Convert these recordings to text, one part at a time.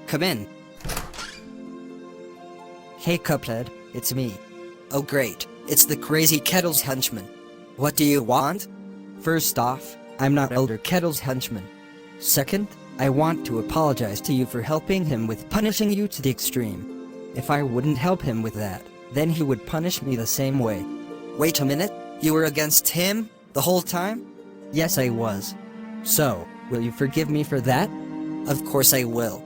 Come in. Hey Cuphead, it's me. Oh great, it's the crazy Kettle's henchman. What do you want? First off, I'm not Elder Kettle's henchman. Second, I want to apologize to you for helping him with punishing you to the extreme. If I wouldn't help him with that, then he would punish me the same way. Wait a minute, you were against him the whole time? Yes, I was. So, will you forgive me for that? Of course I will.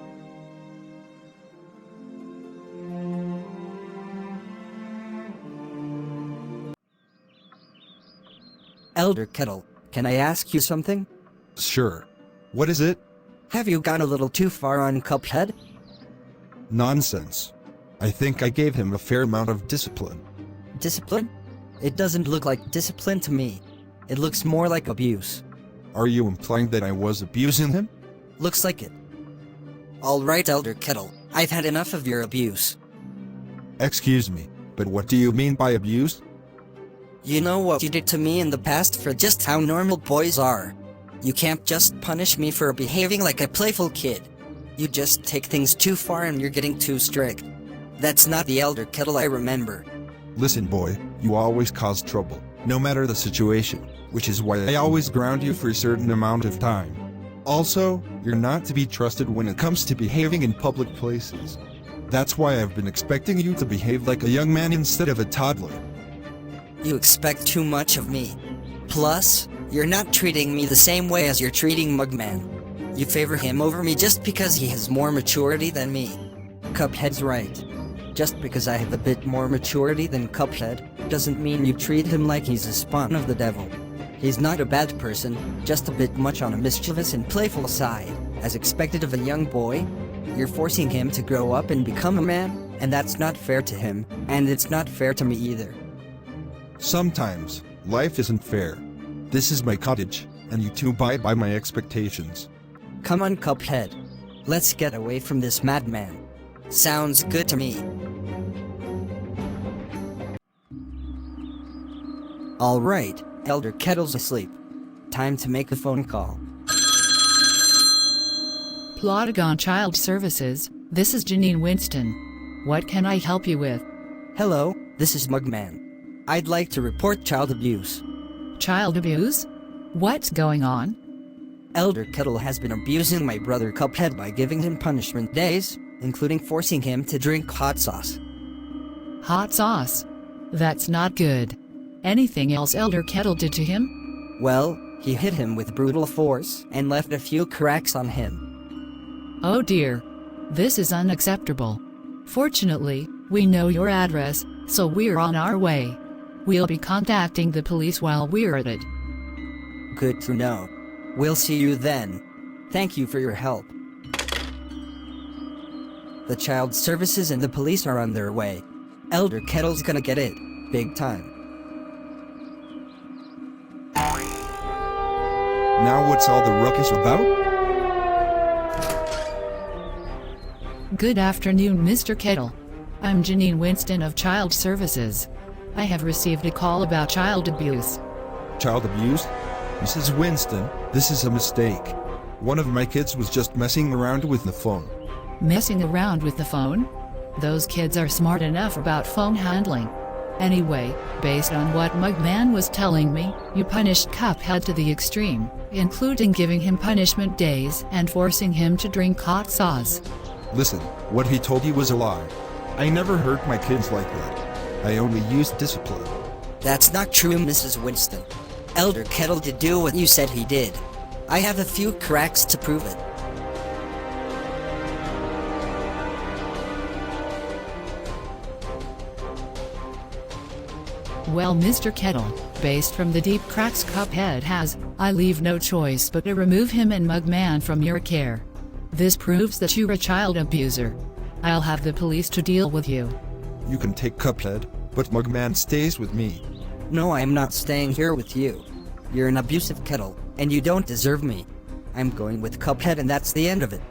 Elder Kettle, can I ask you something? Sure. What is it? Have you gone a little too far on Cuphead? Nonsense. I think I gave him a fair amount of discipline. Discipline? It doesn't look like discipline to me. It looks more like abuse. Are you implying that I was abusing him? Looks like it. Alright, Elder Kettle, I've had enough of your abuse. Excuse me, but what do you mean by abuse? You know what you did to me in the past for just how normal boys are. You can't just punish me for behaving like a playful kid. You just take things too far and you're getting too strict. That's not the Elder Kettle I remember. Listen boy, you always cause trouble, no matter the situation, which is why I always ground you for a certain amount of time. Also, you're not to be trusted when it comes to behaving in public places. That's why I've been expecting you to behave like a young man instead of a toddler. You expect too much of me. Plus, you're not treating me the same way as you're treating Mugman. You favor him over me just because he has more maturity than me. Cuphead's right. Just because I have a bit more maturity than Cuphead, doesn't mean you treat him like he's a spawn of the devil. He's not a bad person, just a bit much on a mischievous and playful side, as expected of a young boy. You're forcing him to grow up and become a man, and that's not fair to him, and it's not fair to me either. Sometimes, life isn't fair. This is my cottage, and you two abide by my expectations. Come on, Cuphead. Let's get away from this madman. Sounds good to me. Alright, Elder Kettle's asleep. Time to make a phone call. Plotagon Child Services, this is Janine Winston. What can I help you with? Hello, this is Mugman. I'd like to report child abuse. Child abuse? What's going on? Elder Kettle has been abusing my brother Cuphead by giving him punishment days, including forcing him to drink hot sauce. Hot sauce? That's not good. Anything else Elder Kettle did to him? Well, he hit him with brutal force and left a few cracks on him. Oh dear. This is unacceptable. Fortunately, we know your address, so we're on our way. We'll be contacting the police while we're at it. Good to know. We'll see you then. Thank you for your help. The child services and the police are on their way. Elder Kettle's gonna get it, big time. Now what's all the ruckus about? Good afternoon, Mr. Kettle. I'm Janine Winston of Child Services. I have received a call about child abuse. Child abuse? Mrs. Winston, this is a mistake. One of my kids was just messing around with the phone. Messing around with the phone? Those kids are smart enough about phone handling. Anyway, based on what Mugman was telling me, you punished Cuphead to the extreme, including giving him punishment days and forcing him to drink hot sauce. Listen, what he told you was a lie. I never hurt my kids like that. I only used discipline. That's not true, Mrs. Winston. Elder Kettle did do what you said he did. I have a few cracks to prove it. Well, Mr. Kettle, based from the deep cracks Cuphead has, I leave no choice but to remove him and Mugman from your care. This proves that you're a child abuser. I'll have the police to deal with you. You can take Cuphead, but Mugman stays with me. No, I'm not staying here with you. You're an abusive Kettle, and you don't deserve me. I'm going with Cuphead and that's the end of it.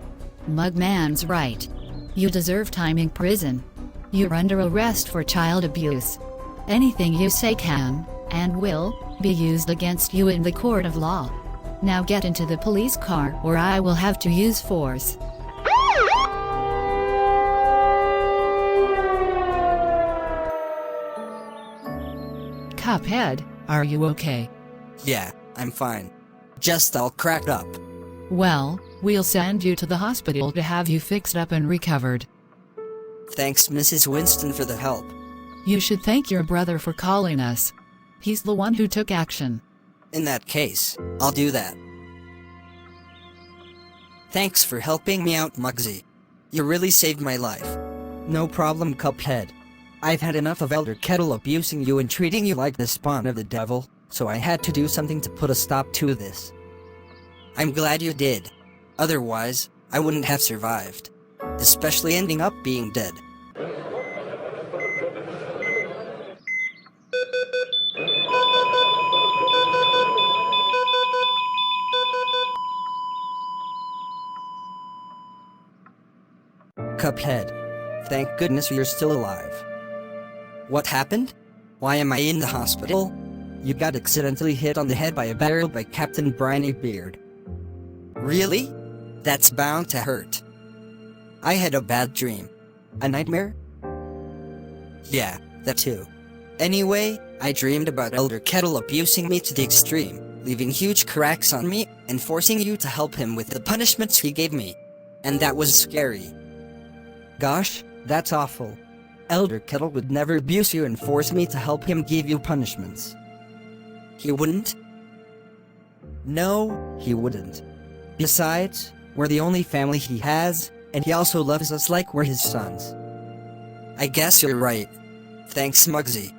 Mugman's right. You deserve time in prison. You're under arrest for child abuse. Anything you say can, and will, be used against you in the court of law. Now get into the police car or I will have to use force. Cuphead, are you okay? Yeah, I'm fine. Just all cracked up. Well, we'll send you to the hospital to have you fixed up and recovered. Thanks, Mrs. Winston, for the help. You should thank your brother for calling us. He's the one who took action. In that case, I'll do that. Thanks for helping me out, Mugsy. You really saved my life. No problem, Cuphead. I've had enough of Elder Kettle abusing you and treating you like the spawn of the devil, so I had to do something to put a stop to this. I'm glad you did. Otherwise, I wouldn't have survived. Especially ending up being dead. Cuphead. Thank goodness you're still alive. What happened? Why am I in the hospital? You got accidentally hit on the head by a barrel by Captain Briny Beard. Really? That's bound to hurt. I had a bad dream. A nightmare? Yeah, that too. Anyway, I dreamed about Elder Kettle abusing me to the extreme, leaving huge cracks on me, and forcing you to help him with the punishments he gave me. And that was scary. Gosh, that's awful. Elder Kettle would never abuse you and force me to help him give you punishments. He wouldn't? No, he wouldn't. Besides, we're the only family he has, and he also loves us like we're his sons. I guess you're right. Thanks, Mugsy.